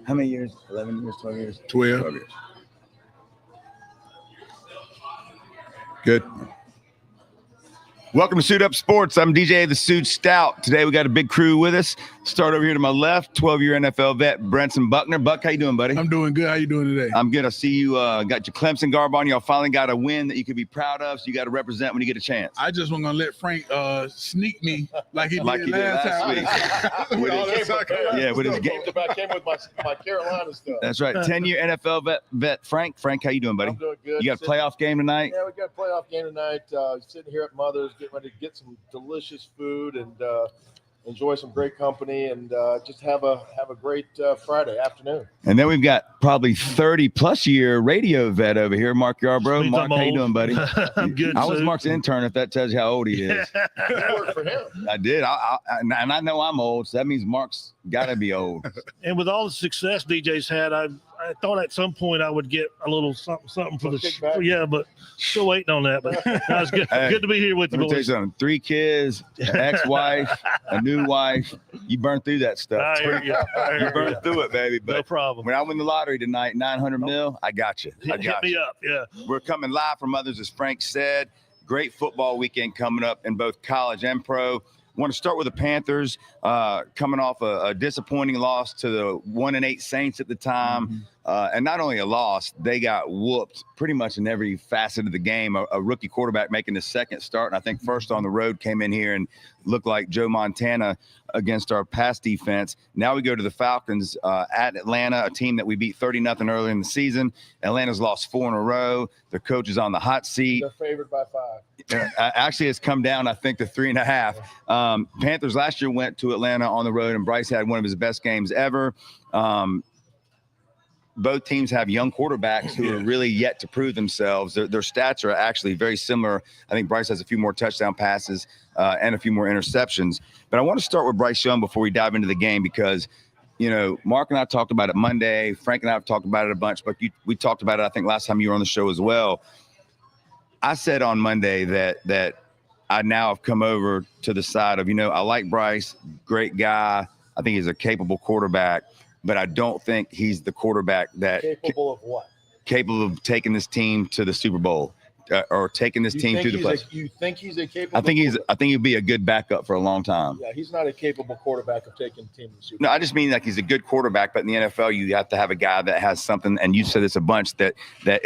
How many years? 11 years, 12 years? 12 years. Good. Welcome to Suit Up Sports. I'm DJ the Suit Stout. Today we got a big crew with us. Start over here to my left, 12-year NFL vet, Brenson Buckner. Buck, how you doing, buddy? I'm doing good. How you doing today? I'm good. I see you got your Clemson garb on. Y'all finally got a win that you could be proud of, so you got to represent when you get a chance. I just want to let Frank sneak me like he did last time. Week. With his game. Came with my Carolina stuff. That's right. 10-year NFL vet Frank. Frank, how you doing, buddy? I'm doing good. You got a playoff game tonight? Yeah, we got a playoff game tonight. Sitting here at Mother's, getting ready to get some delicious food and enjoy some great company and just have a great Friday afternoon. And then we've got probably 30-plus year radio vet over here, Mark Yarbrough. Mark, how you doing, buddy? I'm good. I was Mark's intern, if that tells you how old he is. You worked for him. I did. And I know I'm old, so that means Mark's got to be old. And with all the success DJ's had, I thought at some point I would get a little something for the kickback. Yeah, but still waiting on that. But it's good, Hey, good to be here with Let you me tell you boys. something. 3 kids, an ex-wife, a new wife. You burned through that stuff. I hear you. I You hear burned you. through it, baby. No But problem. when I win the lottery tonight, 900 mil, I got you. I Hit got me you. up. Yeah. We're coming live from Others, as Frank said. Great football weekend coming up in both college and pro. Want to start with the Panthers, coming off a disappointing loss to the 1-8 Saints at the time. And not only a loss, they got whooped pretty much in every facet of the game. A rookie quarterback making his second start, and I think first on the road, came in here and looked like Joe Montana against our pass defense. Now we go to the Falcons at Atlanta, a team that we beat 30-0 earlier in the season. Atlanta's lost 4 in a row. Their coach is on the hot seat. They're favored by 5. Actually, it's come down, I think, to 3.5. Panthers last year went to Atlanta on the road, and Bryce had one of his best games ever. Both teams have young quarterbacks who are really yet to prove themselves. Their stats are actually very similar. I think Bryce has a few more touchdown passes and a few more interceptions. But I want to start with Bryce Young before we dive into the game because, you know, Mark and I talked about it Monday. Frank and I have talked about it a bunch, but we talked about it, I think, last time you were on the show as well. I said on Monday that I now have come over to the side of, you know, I like Bryce, great guy. I think he's a capable quarterback. But I don't think he's the quarterback that Capable of what? capable of taking this team to the Super Bowl or taking this team to the playoffs. You think he's a capable? I think he'll be a good backup for a long time. Yeah, he's not a capable quarterback of taking the team to the Super Bowl. No, I just mean like he's a good quarterback, but in the NFL you have to have a guy that has something, and you said this a bunch, that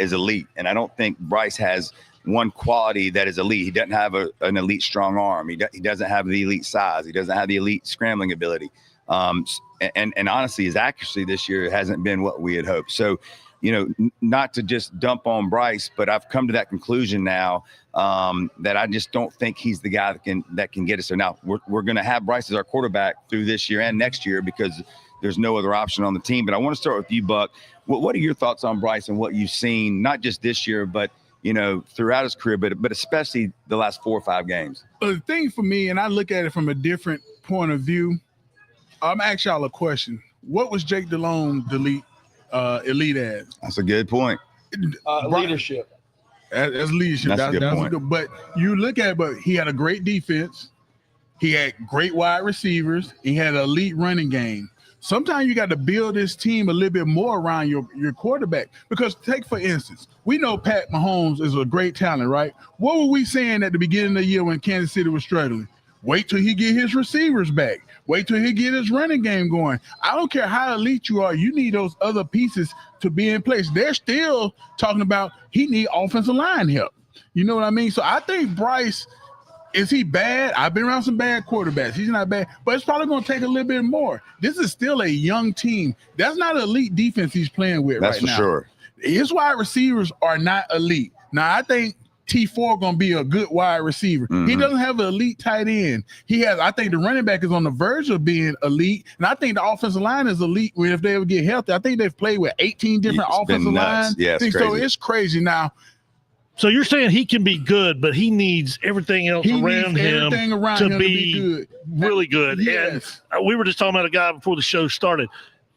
is elite. And I don't think Bryce has one quality that is elite. He doesn't have an elite strong arm. He doesn't have the elite size. He doesn't have the elite scrambling ability. And honestly, his accuracy this year hasn't been what we had hoped. So, you know, not to just dump on Bryce, but I've come to that conclusion now that I just don't think he's the guy that can get us there. Now, we're going to have Bryce as our quarterback through this year and next year because there's no other option on the team. But I want to start with you, Buck. What are your thoughts on Bryce and what you've seen, not just this year, but, you know, throughout his career, but especially the last 4 or 5 games? Well, the thing for me, and I look at it from a different point of view, I'm asking y'all a question. What was Jake Delhomme elite as? That's a good point. Leadership. As leadership. That's a good point. But you look at it, but he had a great defense. He had great wide receivers. He had an elite running game. Sometimes you got to build this team a little bit more around your quarterback. Because take, for instance, we know Pat Mahomes is a great talent, right? What were we saying at the beginning of the year when Kansas City was struggling? Wait till he get his receivers back. Wait till he get his running game going. I don't care how elite you are. You need those other pieces to be in place. They're still talking about he need offensive line help. You know what I mean? So I think Bryce, is he bad? I've been around some bad quarterbacks. He's not bad, but it's probably going to take a little bit more. This is still a young team. That's not an elite defense he's playing with That's right now. for sure. His wide receivers are not elite. Now, I think T4 going to be a good wide receiver. He doesn't have an elite tight end. I think the running back is on the verge of being elite. And I think the offensive line is elite if they ever get healthy. I think they've played with 18 different offensive lines. Yeah, it's so crazy. it's crazy now. So you're saying he can be good, but he needs everything else around him to be good. really good. Yes. And we were just talking about a guy before the show started,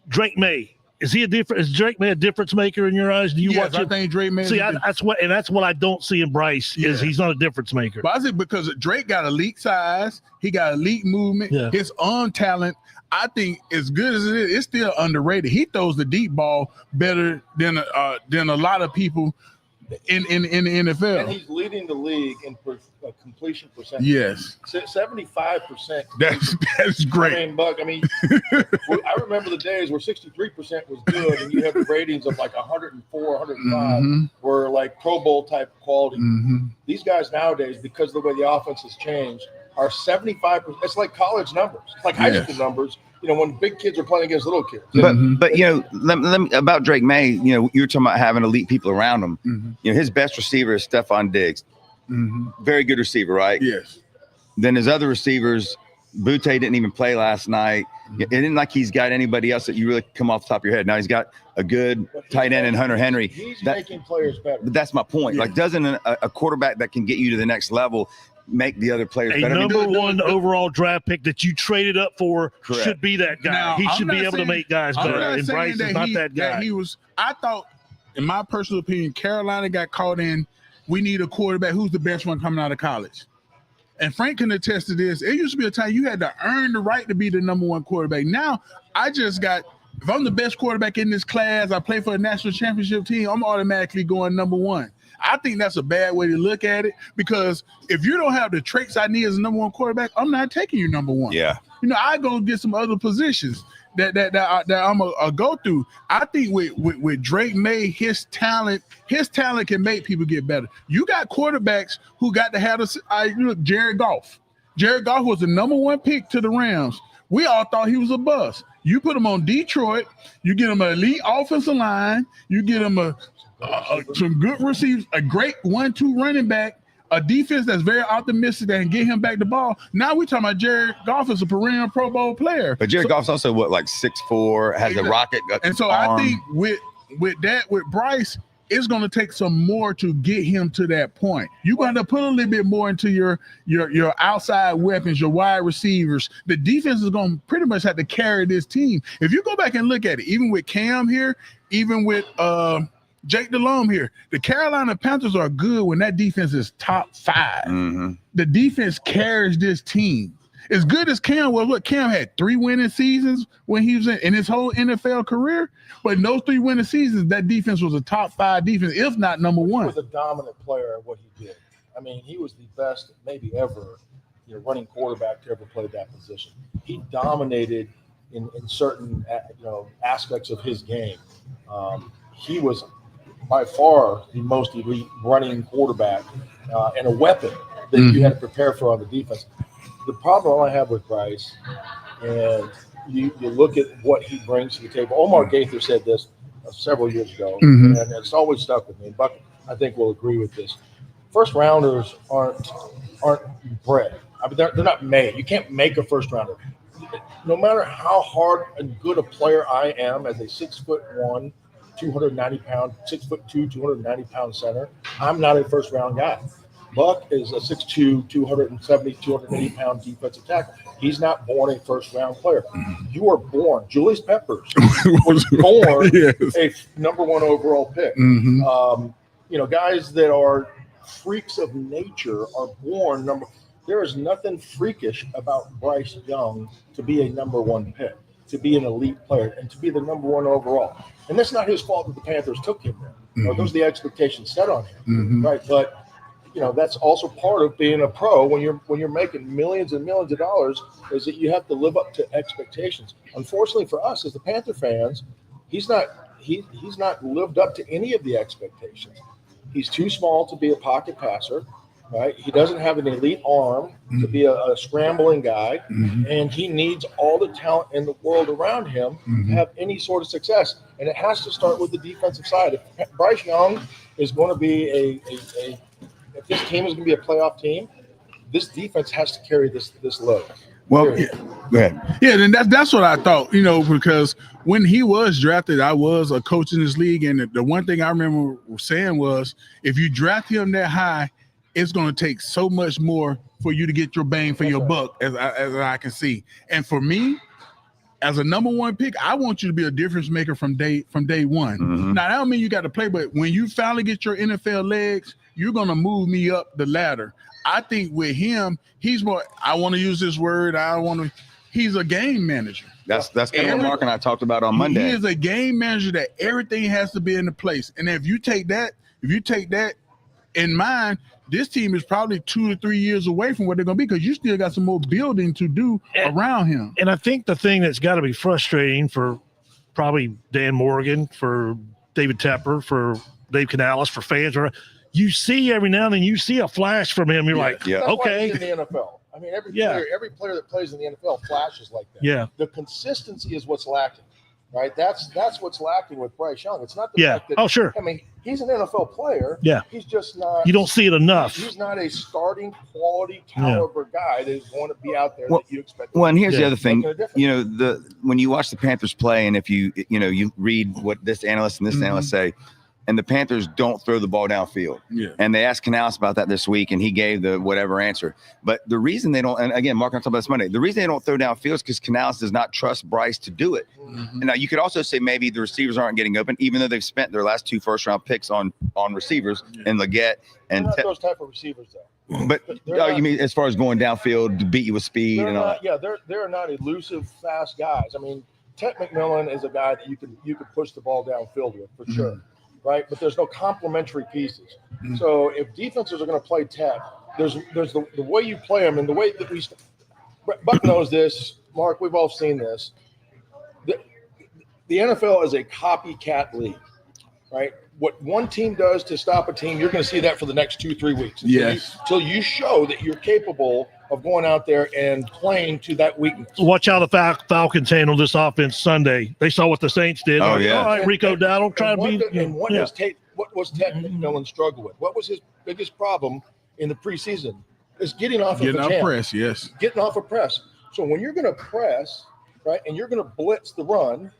Drake May. Is he a different? Is Drake May a difference maker in your eyes? Do you watch I it? think Drake May. See, that's what I don't see in Bryce is he's not a difference maker. But I think because Drake got elite size, he got elite movement, his arm talent. I think as good as it is, it's still underrated. He throws the deep ball better than a lot of people in the NFL. And he's leading the league in completion percentage. Yes, 75%. That's great. I mean, Buck. I mean, I remember the days where 63% was good, and you had ratings of like 104, 105 were like Pro Bowl type quality. These guys nowadays, because of the way the offense has changed, are 75%. It's like college numbers, it's like high school numbers. You know, when big kids are playing against little kids. But you know, let me, about Drake May, you know, you were talking about having elite people around him. You know, his best receiver is Stephon Diggs. Very good receiver, right? Yes. Then his other receivers, Butte didn't even play last night. It isn't like he's got anybody else that you really come off the top of your head. Now he's got a good tight end in Hunter Henry. He's making players better. But that's my point. Like, doesn't a quarterback that can get you to the next level make the other players better? Number one overall draft pick that you traded up for should be that guy. Now, he should be able to make guys better. And Bryce is not that guy. I thought, in my personal opinion, Carolina got caught in, we need a quarterback. Who's the best one coming out of college? And Frank can attest to this. It used to be a time you had to earn the right to be the number one quarterback. Now, if I'm the best quarterback in this class, I play for a national championship team, I'm automatically going number one. I think that's a bad way to look at it, because if you don't have the traits I need as a number one quarterback, I'm not taking you number one. Yeah. You know, I go get some other positions that I'm a go through. I think with Drake May, his talent can make people get better. You got quarterbacks who got to have Jared Goff. Jared Goff was the number one pick to the Rams. We all thought he was a bust. You put him on Detroit, you get him an elite offensive line, you get him some good receivers, a great 1-2 running back, a defense that's very optimistic that can get him back the ball. Now we're talking about Jared Goff as a perennial Pro Bowl player. But Jared Goff's also like 6'4", has a rocket. And so arm. I think with Bryce, it's going to take some more to get him to that point. You're going to put a little bit more into your outside weapons, your wide receivers. The defense is going to pretty much have to carry this team. If you go back and look at it, even with Cam here, even with Jake Delhomme here, the Carolina Panthers are good when that defense is top 5. The defense carries this team. As good as Cam was, look, Cam had 3 winning seasons when he was in his whole NFL career. But in those 3 winning seasons, that defense was a top 5 defense, if not number one. He was a dominant player at what he did. I mean, he was the best maybe ever, running quarterback to ever play that position. He dominated in certain aspects of his game. He was by far the most elite running quarterback and a weapon that you had to prepare for on the defense. The problem I have with Bryce, and you look at what he brings to the table. Omar Gaither said this several years ago, and it's always stuck with me. Buck, I think, will agree with this. First rounders aren't bred. I mean, they're not made. You can't make a first rounder. No matter how hard and good a player I am as a 6'1", 290-pound, 6'2", 290-pound center, I'm not a first round guy. Buck is a 6'2", 270, 280-pound defensive tackle. He's not born a first-round player. You are born. Julius Peppers was born a number one overall pick. Guys that are freaks of nature are born number. There is nothing freakish about Bryce Young to be a number one pick, to be an elite player, and to be the number one overall. And that's not his fault that the Panthers took him there. Those are the expectations set on him, right? But that's also part of being a pro when you're making millions and millions of dollars, is that you have to live up to expectations. Unfortunately for us as the Panther fans, he's not lived up to any of the expectations. He's too small to be a pocket passer, right? He doesn't have an elite arm to be a scrambling guy, and he needs all the talent in the world around him to have any sort of success. And it has to start with the defensive side. If Bryce Young is going to be if this team is going to be a playoff team, this defense has to carry this load. Well, go ahead. Yeah, and that's what I thought, because when he was drafted, I was a coach in this league, and the one thing I remember saying was, if you draft him that high, it's going to take so much more for you to get your bang for your buck, as I can see. And for me, as a number one pick, I want you to be a difference maker from day one. Mhm. Now, that don't mean you got to play, but when you finally get your NFL legs, you're going to move me up the ladder. I think with him, he's more, I want to use this word, he's a game manager. That's kind of what Mark and I talked about on Monday. He is a game manager that everything has to be in the place. And if you take that in mind, this team is probably 2 to 3 years away from what they're going to be because you still got some more building to do around him. And I think the thing that's got to be frustrating for probably Dan Morgan, for David Tepper, for Dave Canales, for fans, or you see every now and then you see a flash from him. You're like, yeah. That's why okay. he's in the NFL. I mean, every player that plays in the NFL flashes like that. Yeah. The consistency is what's lacking, right? That's what's lacking with Bryce Young. It's not the fact that. Oh, sure. I mean, he's an NFL player. Yeah. He's just not. You don't see it enough. He's not a starting quality caliber guy that is going to be out there Well, that you expect. Well, and here's the Yeah. other thing. Making a difference. You know, when you watch the Panthers play, and if you read what this analyst and this Mhm. analyst say, and the Panthers don't throw the ball downfield. Yeah. And they asked Canales about that this week, and he gave the whatever answer. But the reason they don't, and again, Mark, I'm talking about this Monday, the reason they don't throw downfield is because Canales does not trust Bryce to do it. Mhm. And now you could also say maybe the receivers aren't getting open, even though they've spent their last 2 first-round picks on receivers and Leggett They're and. not those type of receivers, though. But They're oh, not- you mean as far as going downfield to beat you with speed They're and all not, that? yeah, they're not elusive, fast guys. I mean, Ted McMillan is a guy that you could push the ball downfield with for sure, right? But there's no complementary pieces. Mhm. So if defenses are going to play Ted, there's the way you play them and the way that Buck knows this. Mark, we've all seen this. The NFL is a copycat league, right? What one team does to stop a team, you're going to see that for the next 2-3 weeks. Yes. Until you show that you're capable of going out there and playing to that weakness. Watch how the Falcons handled this offense Sunday. They saw what the Saints did. Oh, Like, yeah. all right, Rico Dowdle, try to be. What was Ted McMillan struggle with? What was his biggest problem in the preseason? Is getting off Getting of our the jam, press, yes. getting off a press. So when you're going to press, right, and you're going to blitz the run,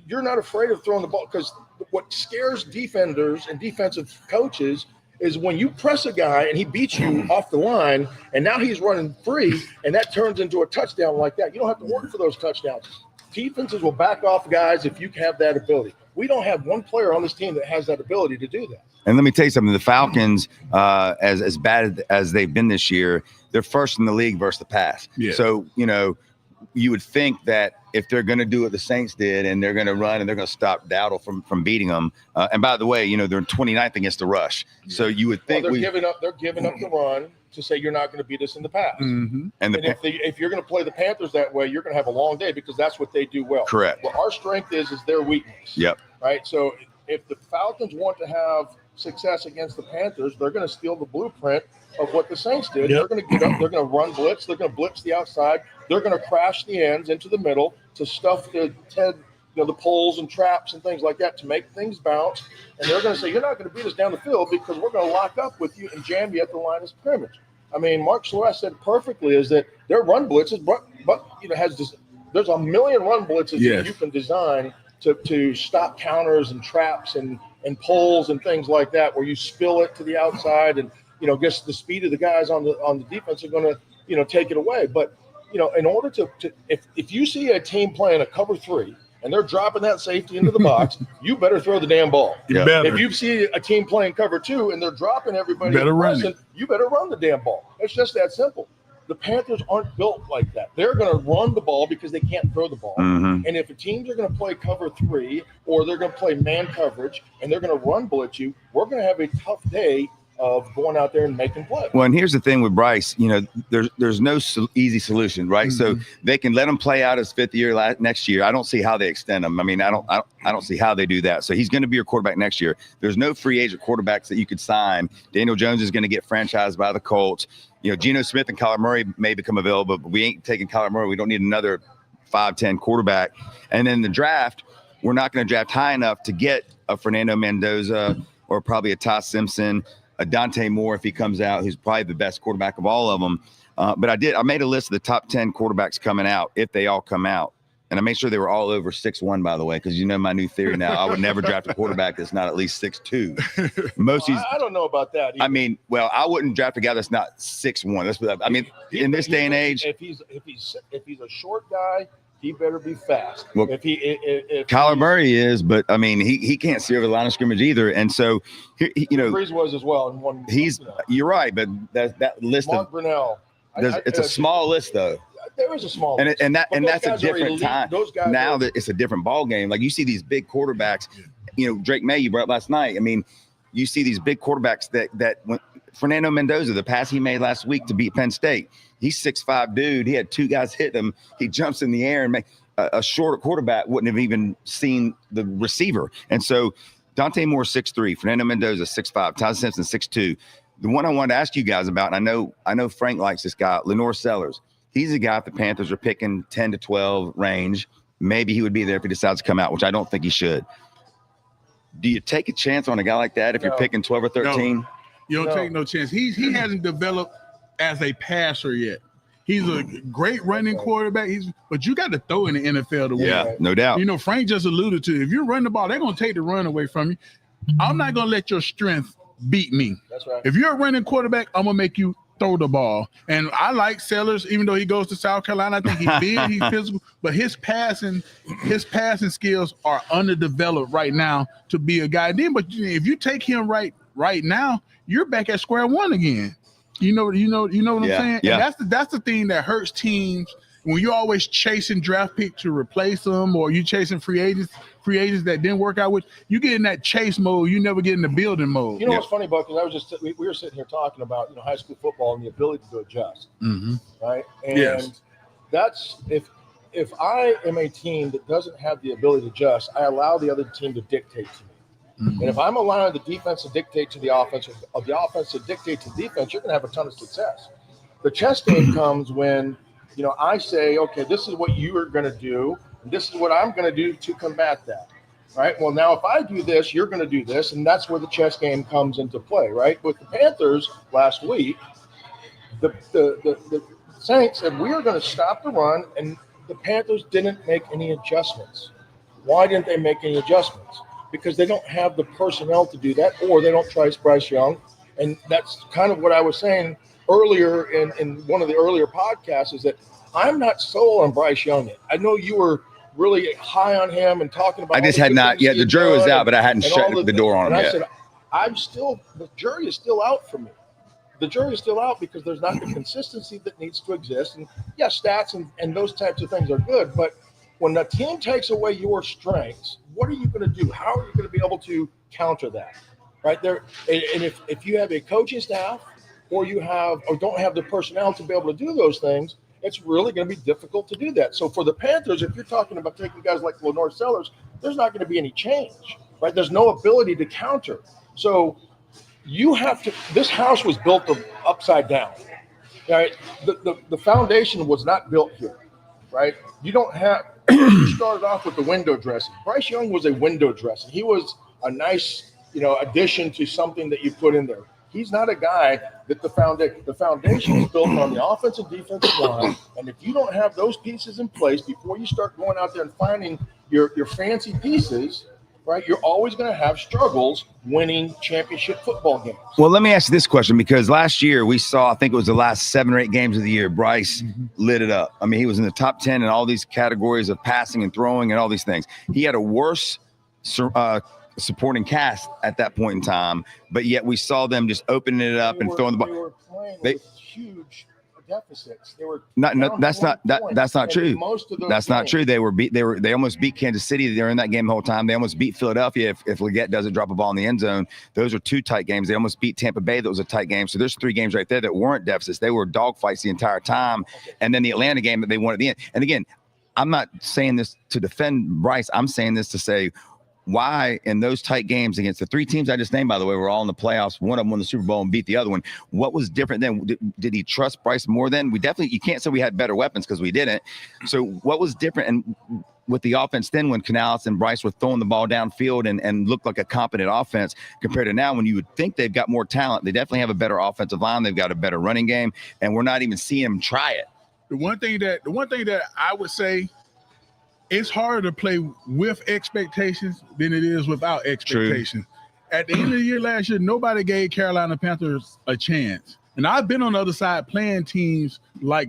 you're not afraid of throwing the ball, because what scares defenders and defensive coaches is when you press a guy and he beats you off the line and now he's running free and that turns into a touchdown like that. You don't have to work for those touchdowns. Defenses will back off guys if you have that ability. We don't have one player on this team that has that ability to do that. And let me tell you something: the Falcons, as bad as they've been this year, they're first in the league versus the pass. Yeah. So you would think that if they're going to do what the Saints did and they're going to run and they're going to stop Dowdle from beating them. And by the way, they're 29th against the rush. So you would think They're giving up the run to say you're not going to beat us in the pass. Mm-hmm. and And if you're going to play the Panthers that way, you're going to have a long day because that's what they do well. Correct. Well, our strength is their weakness. Yep. Right. So if the Falcons want to have success against the Panthers, they're going to steal the blueprint of what the Saints did. Yep. They're going to get up. They're going to run blitz. They're going to blitz the outside. They're going to crash the ends into the middle to stuff the poles and traps and things like that to make things bounce. And they're going to say, you're not going to beat us down the field because we're going to lock up with you and jam you at the line of scrimmage. I mean, Mark Schwartz said perfectly is that their run blitzes, but has this. There's a million run blitzes Yes. that you can design to stop counters and traps and poles and things like that, where you spill it to the outside and guess the speed of the guys on the defense are going to take it away. But in order to if you see a team playing a cover 3 and they're dropping that safety into the box, you better throw the damn ball. Yeah. Better. If you see a team playing cover 2 and they're dropping everybody, Better in run pressing, you better run the damn ball. It's just that simple. The Panthers aren't built like that. They're going to run the ball because they can't throw the ball. Mhm. And if the teams are going to play cover 3 or they're going to play man coverage and they're going to run blitz you, we're going to have a tough day of going out there and making plays. Well, and here's the thing with Bryce, there's no easy solution, right? So they can let him play out his 5th year next year. I don't see how they extend him. I mean, I don't see how they do that. So he's going to be your quarterback next year. There's no free agent quarterbacks that you could sign. Daniel Jones is going to get franchised by the Colts. Geno Smith and Kyler Murray may become available, but we ain't taking Kyler Murray. We don't need another 5'10" quarterback. And then the draft, we're not going to draft high enough to get a Fernando Mendoza or probably a Ty Simpson, a Dante Moore if he comes out, who's probably the best quarterback of all of them. But I made a list of the top 10 quarterbacks coming out if they all come out. And I made sure they were all over 6'1", by the way, because my new theory now, I would never draft a quarterback that's not at least 6'2". I don't know about that either. I mean, I wouldn't draft a guy that's not 6'1". In this day and age, if he's a short guy he better be fast. Well, If Kyler Murray is, but I mean, he can't see over the line of scrimmage either. And so, Brees was as well. In one, you're right, but that list Mark Brunell. it's a small list though. There is a small And list. that's a different elite. time. Those guys now that it's a different ball game. Like you see these big quarterbacks, Drake May you brought up last night. I mean, you see these big quarterbacks that when Fernando Mendoza, the pass he made last week to beat Penn State, he's 6'5" dude. He had two guys hit him. He jumps in the air and a shorter quarterback wouldn't have even seen the receiver. And so Dante Moore 6'3", Fernando Mendoza 6'5", Ty Simpson 6'2". The one I wanted to ask you guys about, and I know Frank likes this guy, Lenore Sellers. He's a guy if the Panthers are picking 10 to 12 range. Maybe he would be there if he decides to come out, which I don't think he should. Do you take a chance on a guy like that if you're picking 12 or 13? No. You don't take no chance. He hasn't developed as a passer yet. He's a great running quarterback. But you got to throw in the NFL to win. Yeah, no doubt. Frank just alluded to, if you run the ball, they're going to take the run away from you. I'm not going to let your strength beat me. That's right. If you're a running quarterback, I'm going to make you throw the ball. And I like Sellers, even though he goes to South Carolina. I think he's big, he's physical, but his passing skills are underdeveloped right now to be a guy. But if you take him right now, you're back at square one again. You know what I'm saying? Yeah. And that's the thing that hurts teams when you're always chasing draft picks to replace them, or you chasing free agents that didn't work out with. You get in that chase mode, you never get in the building mode. You know what's funny, Buck? Because we were sitting here talking about high school football and the ability to adjust, right? And that's if I am a team that doesn't have the ability to adjust, I allow the other team to dictate to me. And if I'm allowing the defense to dictate to the offense, or the offense to dictate to the defense, you're going to have a ton of success. The chess game comes when, I say, okay, this is what you are going to do, and this is what I'm going to do to combat that, right? Well, now if I do this, you're going to do this, and that's where the chess game comes into play, right? With the Panthers last week, the Saints said, we are going to stop the run, and the Panthers didn't make any adjustments. Why didn't they make any adjustments? Because they don't have the personnel to do that, or they don't trust Bryce Young. And that's kind of what I was saying earlier in one of the earlier podcasts, is that I'm not sold on Bryce Young yet. I know you were really high on him and talking about. I just had not yet. The jury was out, but I hadn't shut the door on him yet. I said, the jury is still out for me. The jury is still out because there's not the consistency that needs to exist. And stats and those types of things are good, but when the team takes away your strengths, what are you going to do? How are you going to be able to counter that? Right there. And if you have a coaching staff or don't have the personnel to be able to do those things, it's really going to be difficult to do that. So for the Panthers, if you're talking about taking guys like Lenore Sellers, there's not going to be any change, right? There's no ability to counter. So you have to, this house was built upside down, right? The foundation was not built here, right? You don't have, you started off with the window dressing. Bryce Young was a window dressing. He was a nice, addition to something that you put in there. He's not a guy that the foundation is built on the offensive defensive line. And if you don't have those pieces in place before you start going out there and finding your fancy pieces, right, you're always going to have struggles winning championship football games. Well, let me ask you this question, because last year we saw, I think it was the last 7 or 8 games of the year, Bryce lit it up. I mean, he was in the top 10 in all these categories of passing and throwing and all these things. He had a worse supporting cast at that point in time, but yet we saw them just opening it up and throwing the ball. They were playing with huge deficits. They were that's not true. Most of those that's not true. They almost beat Kansas City. They were in that game the whole time. They almost beat Philadelphia if Leggett doesn't drop a ball in the end zone. Those are 2 tight games. They almost beat Tampa Bay. That was a tight game. So there's 3 games right there that weren't deficits. They were dogfights the entire time. And then the Atlanta game that they won at the end. And again, I'm not saying this to defend Bryce. I'm saying this to say, why in those tight games against the 3 teams I just named, by the way, were all in the playoffs. One of them won the Super Bowl and beat the other one. What was different then? Did he trust Bryce more then? You can't say we had better weapons, because we didn't. So what was different and with the offense then when Canales and Bryce were throwing the ball downfield and looked like a competent offense compared to now when you would think they've got more talent? They definitely have a better offensive line. They've got a better running game, and we're not even seeing them try it. The one thing that I would say, it's harder to play with expectations than it is without expectations. True. At the end of the year last year, nobody gave Carolina Panthers a chance. And I've been on the other side playing teams like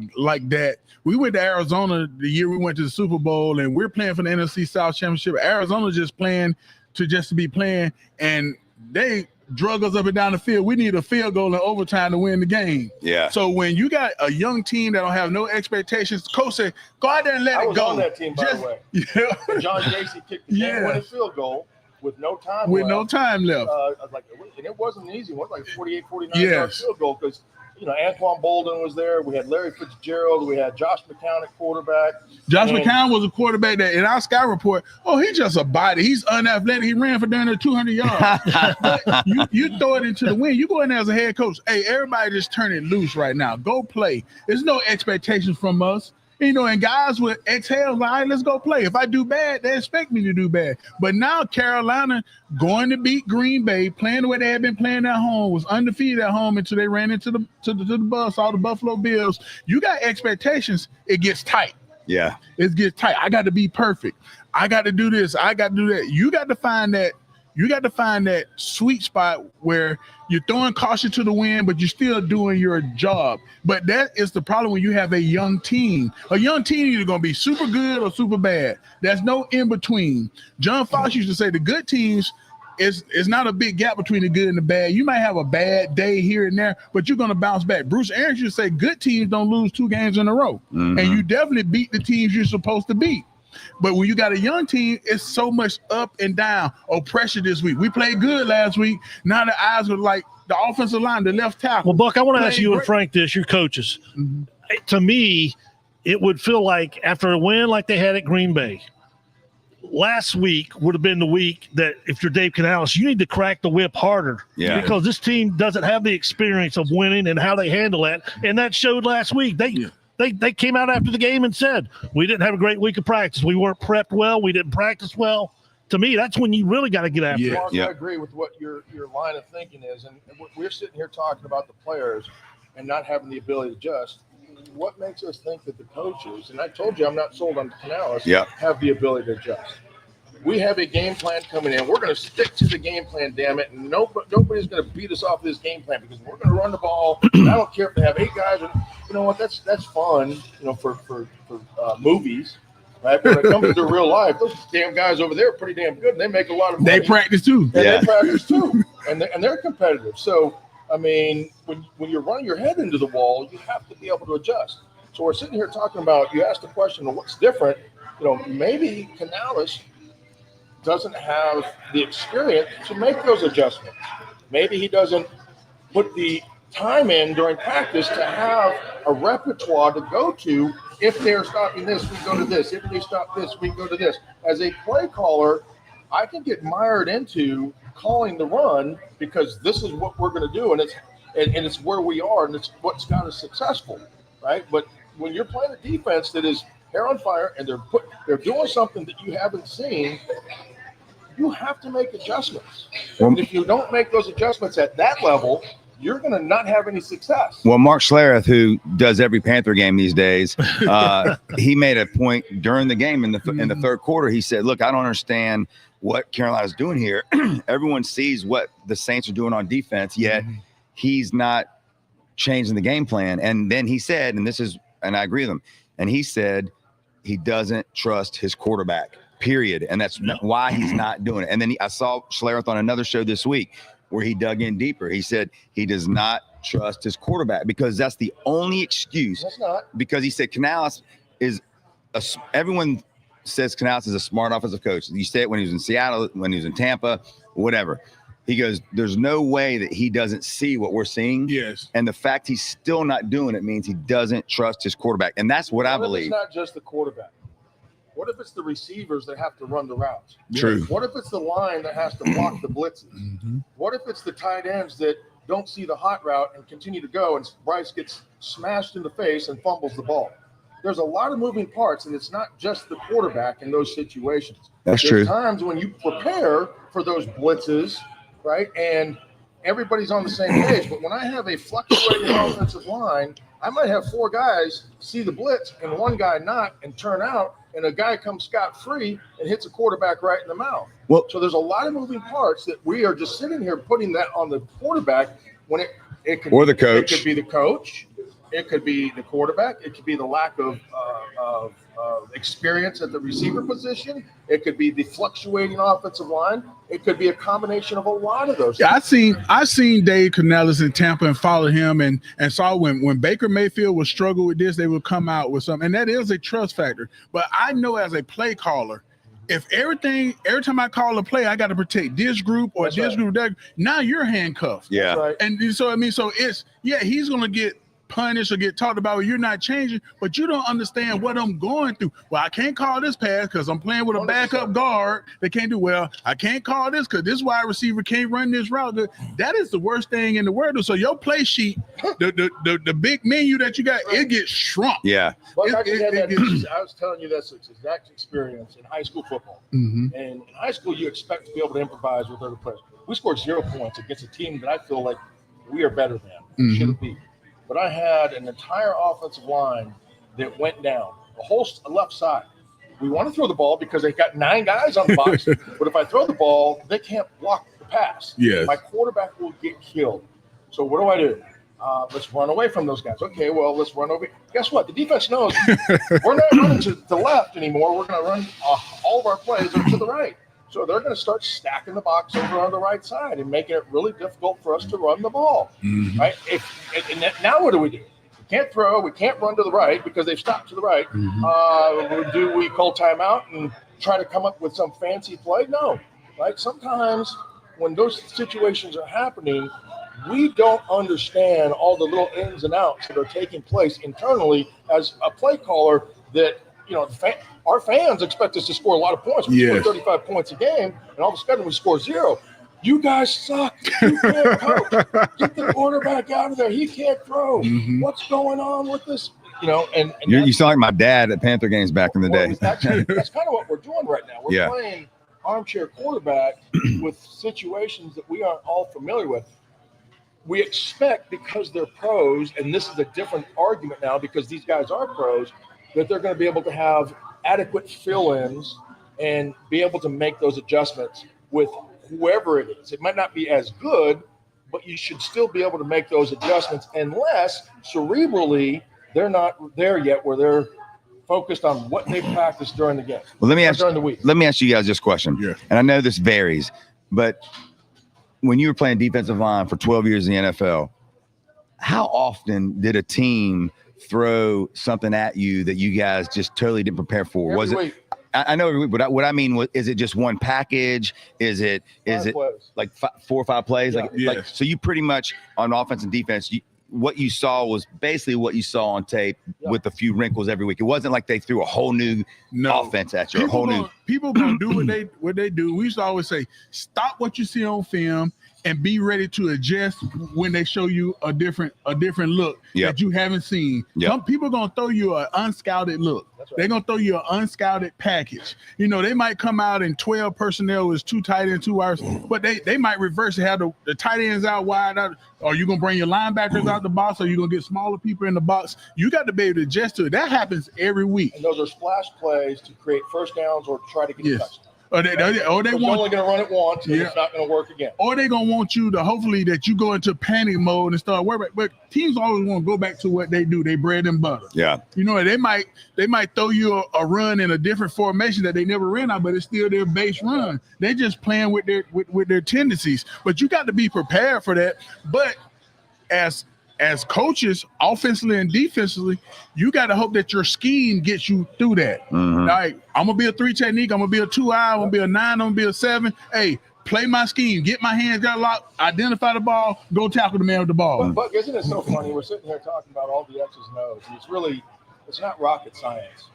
that. We went to Arizona the year we went to the Super Bowl, and we're playing for the NFC South Championship. Arizona just playing to be playing, and they drug us up and down the field. We need a field goal in overtime to win the game. Yeah. So when you got a young team that don't have no expectations, coach said, go out there and let I it was go. on that team, by the way. Yeah. John Gacy kicked the game-winning field goal with no time With left. no time left. I was like, and it wasn't an easy one. It was like 48, 49 Yes. yard field goal because, Anquan Bolden was there. We had Larry Fitzgerald. We had Josh McCown at quarterback. Josh And- McCown was a quarterback that in our scout report, he's just a body. He's unathletic. He ran for down there 200 yards. But you throw it into the wind. You go in there as a head coach. Hey, everybody just turn it loose right now. Go play. There's no expectations from us. And guys with exhales, like, all right, let's go play. If I do bad, they expect me to do bad. But now Carolina going to beat Green Bay, playing the way they had been playing at home, was undefeated at home until they ran into the bus, all the Buffalo Bills. You got expectations, it gets tight. Yeah. It gets tight. I got to be perfect. I got to do this. I got to do that. You got to find that sweet spot where you're throwing caution to the wind, but you're still doing your job. But that is the problem when you have a young team. A young team either going to be super good or super bad. There's no in between. John Fox used to say the good teams is not a big gap between the good and the bad. You might have a bad day here and there, but you're going to bounce back. Bruce Arians used to say good teams don't lose 2 games in a row. Mm-hmm. And you definitely beat the teams you're supposed to beat. But when you got a young team, it's so much up and down. Pressure this week. We played good last week. Now the eyes are like the offensive line, the left tackle. Well, Buck, I want to ask Playing you and great. Frank this, your coaches. Mhm. To me, it would feel like after a win like they had at Green Bay, last week would have been the week that if you're Dave Canales, you need to crack the whip harder. Yeah. Because this team doesn't have the experience of winning and how they handle that. And that showed last week. They came out after the game and said, we didn't have a great week of practice. We weren't prepped well. We didn't practice well. To me, that's when you really got to get after it. Mark, Yeah. I agree with what your line of thinking is. And we're sitting here talking about the players and not having the ability to adjust. What makes us think that the coaches, and I told you I'm not sold on Canales, Yeah. have the ability to adjust? We have a game plan coming in. We're going to stick to the game plan, damn it. And nobody's going to beat us off this game plan because we're going to run the ball. And I don't care if they have 8 guys. You know what? That's fun, for movies, right? But when it comes to real life, those damn guys over there are pretty damn good, and they make a lot of money. They practice too. And Yeah. they practice too, and they're competitive. So, I mean, when you're running your head into the wall, you have to be able to adjust. So we're sitting here talking about. You asked the question, well, what's different? Maybe Canales doesn't have the experience to make those adjustments. Maybe he doesn't put the time in during practice to have a repertoire to go to. If they're stopping this, we go to this. If they stop this, we go to this. As a play caller, I can get mired into calling the run because this is what we're going to do, and it's where we are, and it's what's got us successful, right? But when you're playing a defense that is hair on fire and they're doing something that you haven't seen, you have to make adjustments. And if you don't make those adjustments at that level, you're going to not have any success. Well, Mark Schlereth, who does every Panther game these days, he made a point during the game in the third quarter. He said, look, I don't understand what Carolina's doing here. Everyone sees what the Saints are doing on defense, yet he's not changing the game plan. And then he said, and I agree with him, and he said he doesn't trust his quarterback, period. And that's why he's not doing it. And then I saw Schlereth on another show this week where he dug in deeper. He said he does not trust his quarterback because that's the only excuse. That's not. Because he said Canales is everyone says Canales is a smart offensive coach. You say it when he was in Seattle, when he was in Tampa, whatever. He goes, there's no way that he doesn't see what we're seeing. Yes. And the fact he's still not doing it means he doesn't trust his quarterback. And that's what I believe. It's not just the quarterback. What if it's the receivers that have to run the routes? True. What if it's the line that has to block the blitzes? What if it's the tight ends that don't see the hot route and continue to go, and Bryce gets smashed in the face and fumbles the ball? There's a lot of moving parts, and it's not just the quarterback in those situations. That's There's true. times when you prepare for those blitzes, right, and everybody's on the same page. But when I have a fluctuating offensive line, I might have 4 guys see the blitz and 1 guy not and turn out, and a guy comes scot-free and hits a quarterback right in the mouth. Well, So there's a lot of moving parts that we are just sitting here putting that on the quarterback when Or the coach. It could be the coach. It could be the quarterback. It could be the lack of experience at the receiver position. It could be the fluctuating offensive line. It could be a combination of a lot of those. Yeah, I seen Dave Canales in Tampa and followed him and saw when Baker Mayfield would struggle with this, they would come out with something, and that is a trust factor. But I know as a play caller, if every time I call a play, I got to protect this group or group, that, now you're handcuffed. Yeah. That's right. And so it's he's gonna get punished or get talked about. You're not changing, but you don't understand what I'm going through. Well, I can't call this pass because I'm playing with a backup guard. They can't do well. I can't call this because this wide receiver can't run this route. That is the worst thing in the world. So your play sheet, the big menu that you got, it gets shrunk. Yeah. Well, I was telling you this exact experience in high school football. Mm-hmm. And in high school, you expect to be able to improvise with other players. We scored 0 points against a team that I feel like we are better than. Mm-hmm. Shouldn't be. But I had an entire offensive line that went down, the whole left side. We want to throw the ball because they got 9 guys on the box. But if I throw the ball, they can't block the pass. Yes. My quarterback will get killed. So what do? Let's run away from those guys. Okay, well, let's run over. Guess what? The defense knows we're not running to the left anymore. We're going to run all of our plays to the right. So they're going to start stacking the box over on the right side and making it really difficult for us to run the ball. Mm-hmm. Right? Now what do? We can't throw. We can't run to the right because they've stopped to the right. Mm-hmm. Do we call timeout and try to come up with some fancy play? No. Right? Sometimes when those situations are happening, we don't understand all the little ins and outs that are taking place internally as a play caller that, our fans expect us to score a lot of points. We score 35 points a game, and all of a sudden we score 0. You guys suck. You can't coach. Get the quarterback out of there. He can't throw. Mm-hmm. What's going on with this? And You sound like my dad at Panther games back in the day. That's kind of what we're doing right now. We're playing armchair quarterback with situations that we aren't all familiar with. We expect, because they're pros, and this is a different argument now because these guys are pros, that they're going to be able to have adequate fill-ins and be able to make those adjustments with whoever it is. It might not be as good, but you should still be able to make those adjustments unless cerebrally they're not there yet where they're focused on what they practiced during the game. Well, during the week. Let me ask you guys this question. Yeah. And I know this varies, but when you were playing defensive line for 12 years in the NFL, how often did a team throw something at you that you guys just totally didn't prepare for? Every week. I know every week, but what I mean, is it just one package? Is it like 4 or 5 plays? Yeah. So you pretty much on offense and defense, what you saw was basically what you saw on tape with a few wrinkles every week. It wasn't like they threw a whole new offense at you. People gonna do what they do. We used to always say, stop what you see on film and be ready to adjust when they show you a different look that you haven't seen. Some people gonna throw you an unscouted look. Right. They're gonna throw you an unscouted package. They might come out in 12 personnel with 2 tight ends, 2 wires, but they might reverse and have the tight ends out wide out. Or you gonna bring your linebackers out the box, or you gonna get smaller people in the box. You got to be able to adjust to it. That happens every week. And those are splash plays to create first downs or to try to get a touchdown. Or they you're only going to run it once, and it's not going to work again. Or they're going to want you to, hopefully, that you go into panic mode and start worrying. But teams always want to go back to what they do. They bread and butter. Yeah. They might throw you a run in a different formation that they never ran out, but it's still their base run. They're just playing with their tendencies. But you got to be prepared for that. But as coaches, offensively and defensively, you got to hope that your scheme gets you through that. Mm-hmm. Like, I'm going to be a 3 technique. I'm going to be a 2-eye. I'm going to be a 9. I'm going to be a 7. Hey, play my scheme. Get my hands got locked. Identify the ball. Go tackle the man with the ball. But isn't it so funny? We're sitting here talking about all the X's and O's. It's not rocket science.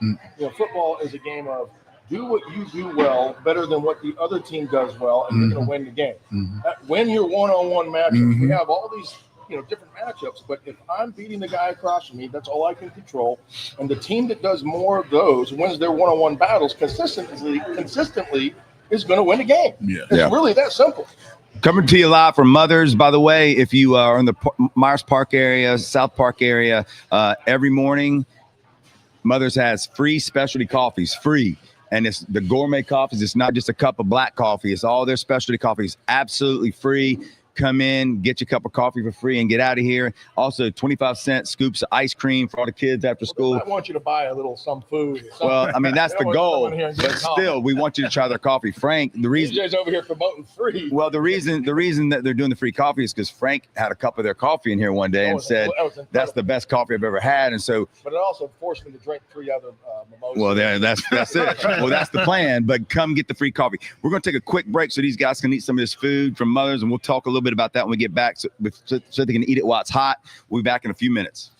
Football is a game of do what you do well better than what the other team does well, and you're going to win the game. Win your one-on-one matchups. We have all these different matchups, but if I'm beating the guy across from me, that's all I can control. And the team that does more of those, wins their one-on-one battles consistently is going to win the game. It's really that simple. Coming to you live from Mother's, by the way, if you are in the Myers Park area, South Park area, every morning, Mother's has free specialty coffees, free. And it's the gourmet coffees. It's not just a cup of black coffee. It's all their specialty coffees, absolutely free. come in, get your cup of coffee for free, and get out of here. Also, 25-cent scoops of ice cream for all the kids after school. I want you to buy a little some food. Or Well, I mean, that's I the don't want you to goal. come in here and get But coffee. still, we want you to try their coffee. Frank, the reason. DJ's over here promoting free. Well, the reason that they're doing the free coffee is because Frank had a cup of their coffee in here one day and said, That was incredible. that's the best coffee I've ever had. And so, But it also forced me to drink 3 other mimosas. well, that's it. Well, that's the plan. But come get the free coffee. We're going to take a quick break so these guys can eat some of this food from Mother's, and we'll talk a little bit about that when we get back so they can eat it while it's hot. We'll be back in a few minutes.